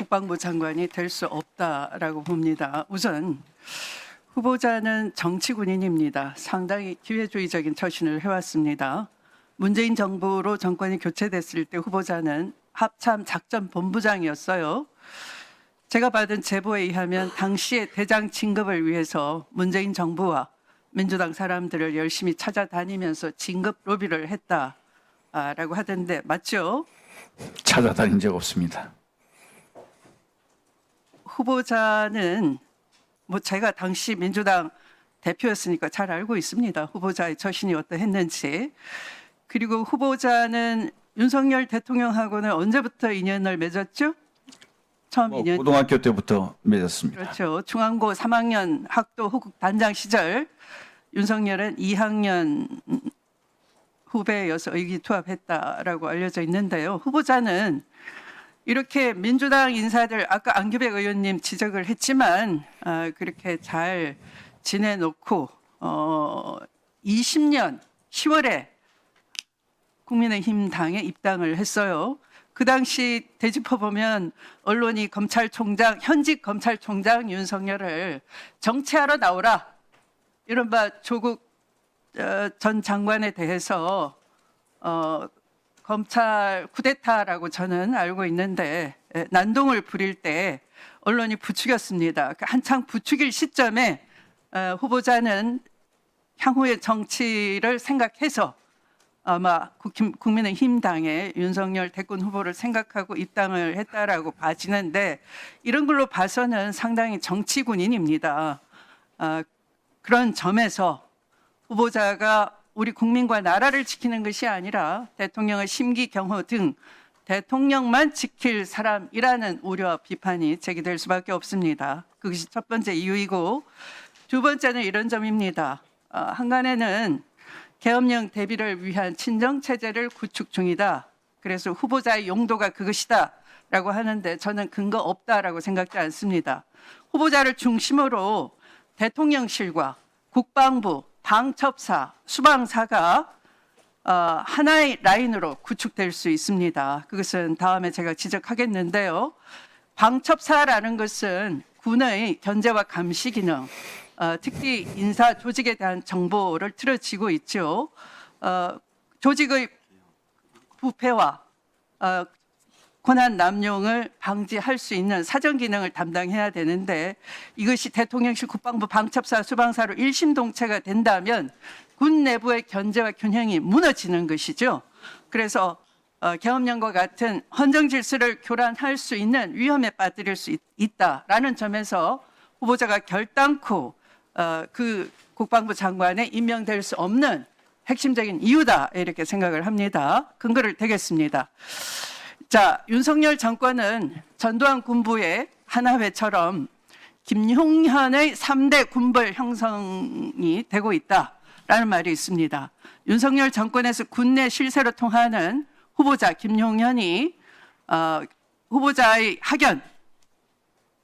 국방부 장관이 될 수 없다라고 봅니다. 우선 후보자는 정치 군인입니다. 상당히 기회주의적인 처신을 해왔습니다. 문재인 정부로 정권이 교체됐을 때 후보자는 합참 작전본부장이었어요. 제가 받은 제보에 의하면 당시에 대장 진급을 위해서 문재인 정부와 민주당 사람들을 열심히 찾아다니면서 진급 로비를 했다라고 하던데 맞죠? 찾아다닌 적 없습니다. 후보자는 제가 당시 민주당 대표였으니까 잘 알고 있습니다. 후보자의 처신이 어떠했는지. 그리고 후보자는 윤석열 대통령하고는 언제부터 인연을 맺었죠? 처음 인연. 고등학교 때부터 맺었습니다. 그렇죠. 중앙고 3학년 학도 호국 단장 시절 윤석열은 2학년 후배여서 의기투합했다라고 알려져 있는데요. 후보자는 이렇게 민주당 인사들 아까 안규백 의원님 지적을 했지만 그렇게 잘 지내놓고 20년 10월에 국민의힘 당에 입당을 했어요. 그 당시 되짚어보면 언론이 검찰총장 현직 검찰총장 윤석열을 정치하러 나오라 이른바 조국 전 장관에 대해서 검찰 쿠데타라고 저는 알고 있는데 난동을 부릴 때 언론이 부추겼습니다. 한창 부추길 시점에 후보자는 향후의 정치를 생각해서 아마 국민의힘 당에 윤석열 대권 후보를 생각하고 입당을 했다라고 봐지는데 이런 걸로 봐서는 상당히 정치군인입니다. 그런 점에서 후보자가 우리 국민과 나라를 지키는 것이 아니라 대통령의 심기 경호 등 대통령만 지킬 사람이라는 우려와 비판이 제기될 수밖에 없습니다. 그것이 첫 번째 이유이고 두 번째는 이런 점입니다. 한간에는 계엄령 대비를 위한 친정체제를 구축 중이다. 그래서 후보자의 용도가 그것이다 라고 하는데 저는 근거 없다라고 생각지 않습니다. 후보자를 중심으로 대통령실과 국방부, 방첩사, 수방사가 하나의 라인으로 구축될 수 있습니다. 그것은 다음에 제가 지적하겠는데요. 방첩사라는 것은 군의 견제와 감시 기능, 특히 인사 조직에 대한 정보를 틀어지고 있죠. 조직의 부패와 권한 남용을 방지할 수 있는 사정 기능을 담당해야 되는데 이것이 대통령실 국방부 방첩사 수방사로 일심동체가 된다면 군 내부의 견제와 균형이 무너지는 것이죠. 그래서 계엄령과 같은 헌정 질서를 교란할 수 있는 위험에 빠뜨릴 수 있다라는 점에서 후보자가 결단코 그 국방부 장관에 임명될 수 없는 핵심적인 이유다 이렇게 생각을 합니다. 근거를 대겠습니다. 자, 윤석열 정권은 전두환 군부의 하나회처럼 김용현의 3대 군벌 형성이 되고 있다라는 말이 있습니다. 윤석열 정권에서 군내 실세로 통하는 후보자 김용현이 후보자의 학연,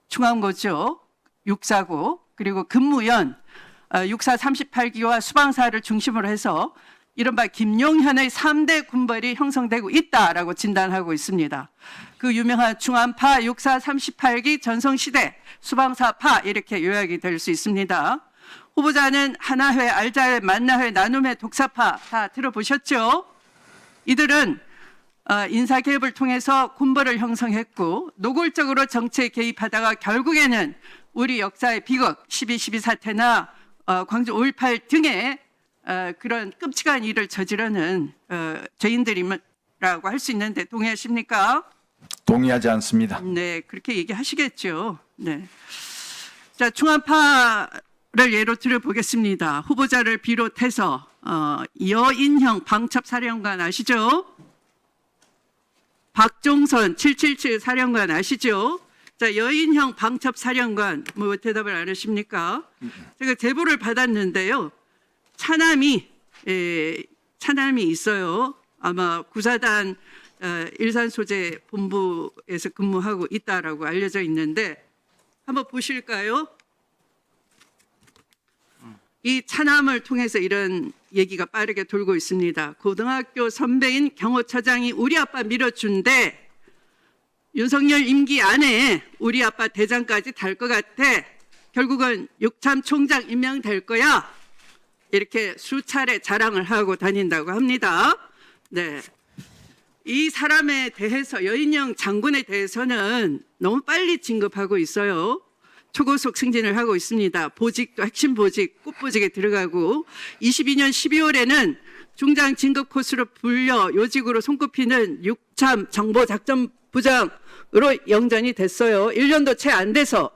중앙고죠, 육사고 그리고 근무연, 육사 38기와 수방사를 중심으로 해서 이른바 김용현의 3대 군벌이 형성되고 있다라고 진단하고 있습니다. 그 유명한 중안파, 육사 38기, 전성시대, 수방사파 이렇게 요약이 될 수 있습니다. 후보자는 하나회, 알자회, 만나회, 나눔회, 독사파 다 들어보셨죠? 이들은 인사개입을 통해서 군벌을 형성했고 노골적으로 정치에 개입하다가 결국에는 우리 역사의 비극 12.12 사태나 광주 5.18 등의 그런 끔찍한 일을 저지르는 죄인들이라고 할 수 있는데 동의하십니까? 동의하지 않습니다. 네, 그렇게 얘기하시겠죠. 네. 자, 중안파를 예로 들어보겠습니다. 후보자를 비롯해서 여인형 방첩사령관 아시죠? 박종선 777 사령관 아시죠? 자, 여인형 방첩사령관 뭐 대답을 안 하십니까? 제가 제보를 받았는데요. 차남이 있어요. 아마 구사단 일산소재 본부에서 근무하고 있다라고 알려져 있는데 한번 보실까요? 이 차남을 통해서 이런 얘기가 빠르게 돌고 있습니다. 고등학교 선배인 경호처장이 우리 아빠 밀어준대 윤석열 임기 안에 우리 아빠 대장까지 달 것 같아. 결국은 육참 총장 임명될 거야. 이렇게 수차례 자랑을 하고 다닌다고 합니다. 네. 이 사람에 대해서 여인영 장군에 대해서는 너무 빨리 진급하고 있어요. 초고속 승진을 하고 있습니다. 보직도 핵심 보직, 꽃보직에 들어가고 22년 12월에는 중장 진급 코스로 불려 요직으로 손꼽히는 육참 정보작전부장으로 영전이 됐어요. 1년도 채 안 돼서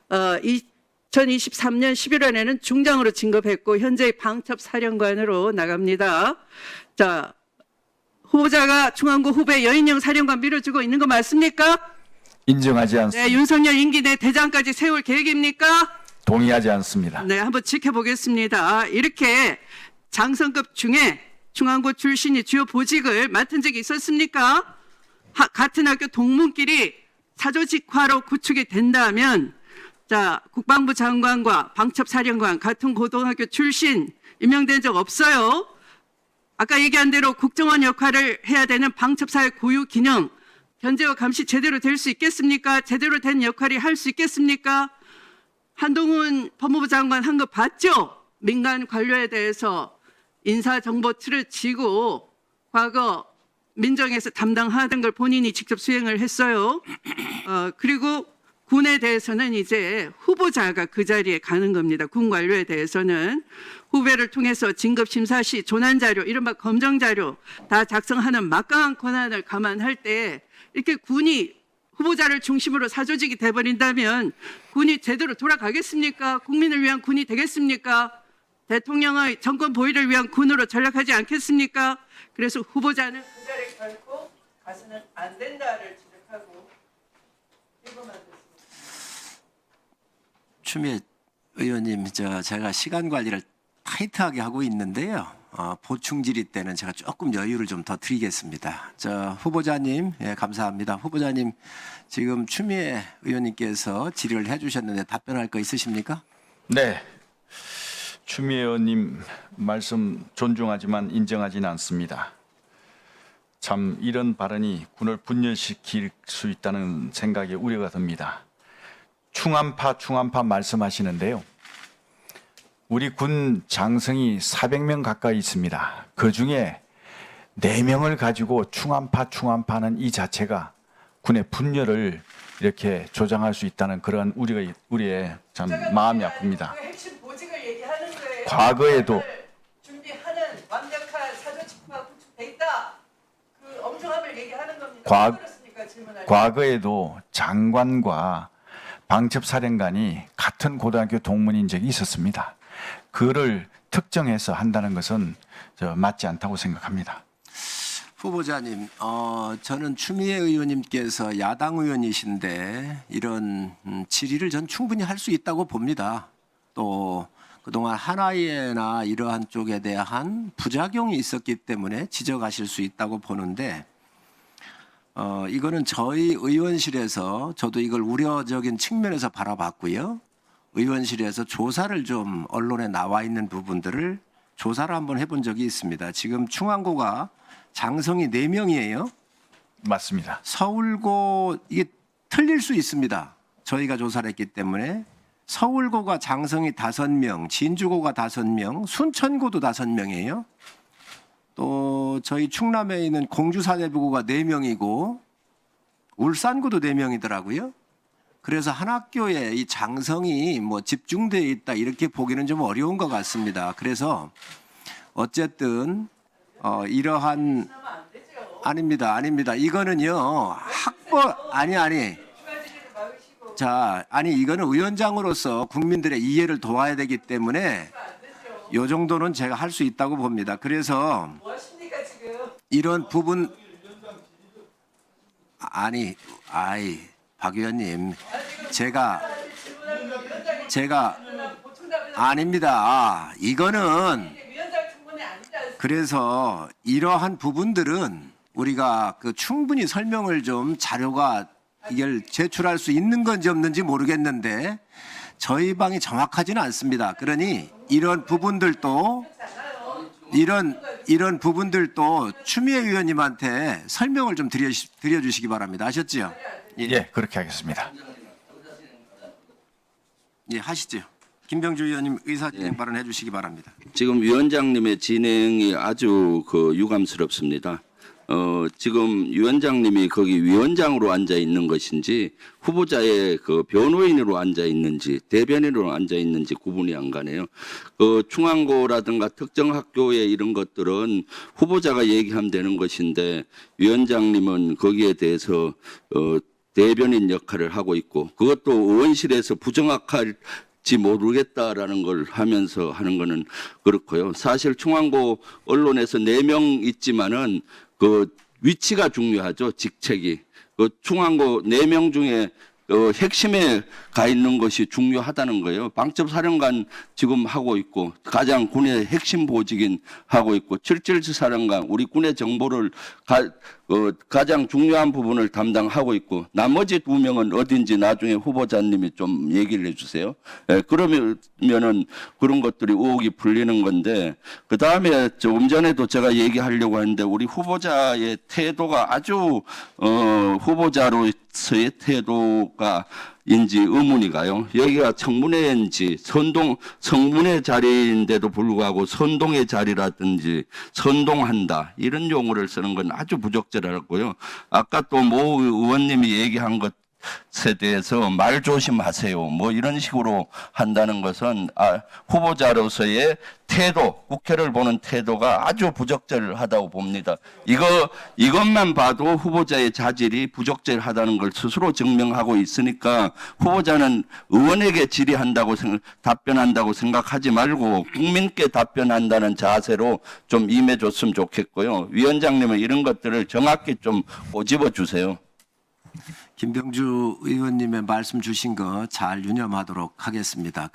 2023년 11월에는 중장으로 진급했고 현재 방첩사령관으로 나갑니다. 자, 후보자가 중앙고 후배 여인영 사령관 밀어주고 있는 거 맞습니까? 인정하지 않습니다. 네, 윤석열 임기 내 대장까지 세울 계획입니까? 동의하지 않습니다. 네, 한번 지켜보겠습니다. 이렇게 장성급 중에 중앙고 출신이 주요 보직을 맡은 적이 있었습니까? 같은 학교 동문끼리 사조직화로 구축이 된다면, 자, 국방부 장관과 방첩사령관 같은 고등학교 출신 임명된 적 없어요. 아까 얘기한 대로 국정원 역할을 해야 되는 방첩사의 고유 기능, 견제와 감시 제대로 될 수 있겠습니까? 제대로 된 역할이 할 수 있겠습니까? 한동훈 법무부 장관 한 거 봤죠? 민간 관료에 대해서 인사정보 틀을 지고 과거 민정에서 담당하던 걸 본인이 직접 수행을 했어요. 그리고 군에 대해서는 이제 후보자가 그 자리에 가는 겁니다. 군 관료에 대해서는 후배를 통해서 진급 심사 시 조난 자료, 이른바 검정 자료 다 작성하는 막강한 권한을 감안할 때 이렇게 군이 후보자를 중심으로 사조직이 돼버린다면 군이 제대로 돌아가겠습니까? 국민을 위한 군이 되겠습니까? 대통령의 정권 보위를 위한 군으로 전락하지 않겠습니까? 그래서 후보자는 그 자리에 결코 가서는 안 된다를 지적하고 이거만 듣습니다. 추미애 의원님, 제가 시간 관리를 타이트하게 하고 있는데요. 보충 질의 때는 제가 조금 여유를 좀 더 드리겠습니다. 후보자님, 예, 감사합니다. 후보자님, 지금 추미애 의원님께서 질의를 해주셨는데 답변할 거 있으십니까? 네. 추미애 의원님 말씀 존중하지만 인정하지는 않습니다. 참 이런 발언이 군을 분열시킬 수 있다는 생각에 우려가 듭니다. 충암파 말씀하시는데요. 우리 군 장성이 400명 가까이 있습니다. 그중에 4명을 가지고 충암파는 이 자체가 군의 분열을 이렇게 조장할 수 있다는 그런 우리의 참 마음이 아픕니다. 핵심 보직을 얘기하는 거예요. 과거에도 준비하는 완벽한 사조직화 구축돼 있다. 그 엄중함을 얘기하는 겁니다. 그렇습니까? 질문할 때. 과거에도 장관과 방첩사령관이 같은 고등학교 동문인 적이 있었습니다. 그를 특정해서 한다는 것은 맞지 않다고 생각합니다. 후보자님, 저는 추미애 의원님께서 야당 의원이신데 이런 질의를 전 충분히 할 수 있다고 봅니다. 또 그동안 하나이나 이러한 쪽에 대한 부작용이 있었기 때문에 지적하실 수 있다고 보는데 이거는 저희 의원실에서 저도 이걸 우려적인 측면에서 바라봤고요. 의원실에서 조사를 좀 언론에 나와 있는 부분들을 조사를 한번 해본 적이 있습니다. 지금 충안고가 장성이 4명이에요. 맞습니다. 서울고 이게 틀릴 수 있습니다. 저희가 조사를 했기 때문에 서울고가 장성이 5명, 진주고가 5명, 순천고도 5명이에요. 또 저희 충남에 있는 공주사대부고가 4명이고 울산고도 4명이더라고요. 그래서 한 학교에 이 장성이 뭐 집중되어 있다 이렇게 보기는 좀 어려운 것 같습니다. 그래서 어쨌든 이러한 아닙니다. 이거는요 아니 이거는 위원장으로서 국민들의 이해를 도와야 되기 때문에 이 정도는 제가 할 수 있다고 봅니다. 그래서 이런 부분 박 의원님, 제가 아닙니다. 이거는 그래서 이러한 부분들은 우리가 충분히 설명을 좀 자료가 이걸 제출할 수 있는 건지 없는지 모르겠는데 저희 방이 정확하지는 않습니다. 그러니 이런 부분들도 추미애 의원님한테 설명을 좀 드려주시기 바랍니다. 아셨죠? 예, 그렇게 하겠습니다. 예, 하시죠. 김병주 의원님 의사진행 발언해 주시기 바랍니다. 지금 위원장님의 진행이 아주 유감스럽습니다. 지금 위원장님이 거기 위원장으로 앉아 있는 것인지 후보자의 변호인으로 앉아 있는지 대변인으로 앉아 있는지 구분이 안 가네요. 중앙고라든가 특정 학교의 이런 것들은 후보자가 얘기하면 되는 것인데 위원장님은 거기에 대해서 대변인 역할을 하고 있고 그것도 의원실에서 부정확할지 모르겠다라는 걸 하면서 하는 거는 그렇고요. 사실 중앙고 언론에서 4명 있지만은 위치가 중요하죠. 직책이. 중앙고 4명 중에 핵심에 가 있는 것이 중요하다는 거예요. 방첩사령관 지금 하고 있고 가장 군의 핵심 보직인 하고 있고 777 사령관 우리 군의 정보를 가장 중요한 부분을 담당하고 있고 나머지 2명은 어딘지 나중에 후보자님이 좀 얘기를 해주세요. 예, 그러면은 그런 것들이 의혹이 풀리는 건데 그 다음에 조금 전에도 제가 얘기하려고 했는데 우리 후보자의 태도가 아주 후보자로서의 태도가 인지 의문이 가요. 여기가 청문회인지 성문회 자리인데도 불구하고 선동의 자리라든지 선동한다 이런 용어를 쓰는 건 아주 부적절하고요. 아까 또 모 의원님이 얘기한 것에 대해서 말 조심하세요. 뭐 이런 식으로 한다는 것은 후보자로서의 태도, 국회를 보는 태도가 아주 부적절하다고 봅니다. 이것만 봐도 후보자의 자질이 부적절하다는 걸 스스로 증명하고 있으니까 후보자는 의원에게 질의한다고 답변한다고 생각하지 말고 국민께 답변한다는 자세로 좀 임해줬으면 좋겠고요. 위원장님은 이런 것들을 정확히 좀 꼬집어 주세요. 김병주 의원님의 말씀 주신 거 잘 유념하도록 하겠습니다.